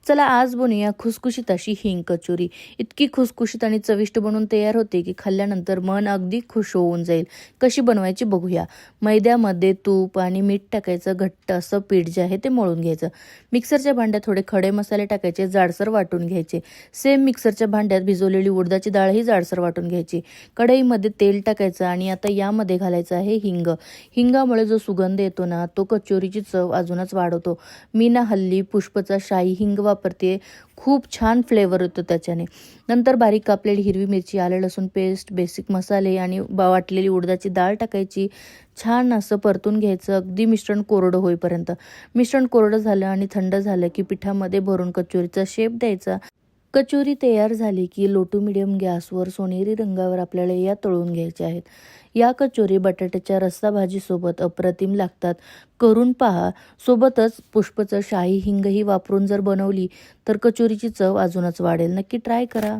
चला आज बनवूया खुसखुशीत अशी हिंग कचोरी। इतकी खुसखुशीत आणि चविष्ट बनवून तयार होते की खाल्ल्यानंतर मन अगदी खुश होऊन जाईल। कशी बनवायची बघूया। मैद्यामध्ये तूप आणि मीठ टाकायचं, घट्ट असं पीठ जे आहे ते मळून घ्यायचं। मिक्सरच्या भांड्यात थोडे खडे मसाले टाकायचे, जाडसर वाटून घ्यायचे। सेम मिक्सरच्या भांड्यात भिजवलेली उडदाची डाळही जाडसर वाटून घ्यायची। कढईमध्ये तेल टाकायचं आणि आता यामध्ये घालायचं आहे हिंग। हिंगामुळे जो सुगंध येतो ना, तो कचोरीची चव अजूनच वाढवतो। मी ना हल्ली पुष्पचा शाही हिंग वापरते, खूप छान फ्लेवर येतो त्याच्याने। नंतर बारीक कापलेली हिरवी मिरची, आले लसूण पेस्ट, बेसिक मसाले आणि वाटलेली उडदाची डाळ टाकायची। छान असं परतून घ्यायचं अगदी मिश्रण कोरडं होईपर्यंत। मिश्रण कोरडं झालं आणि थंड झालं की पिठामध्ये भरून कचोरीचा शेप द्यायचा। कचोरी तयार झाली की लो टू मीडियम गॅसवर सोनेरी रंगावर आपल्याला या तळून घ्यायच्या आहेत। या कचोरी बटाट्याच्या रस्सा भाजीसोबत अप्रतिम लागतात, करून पहा। सोबतच पुष्पचं शाही हिंगही वापरून जर बनवली तर कचोरीची चव अजूनच वाढेल। नक्की ट्राय करा।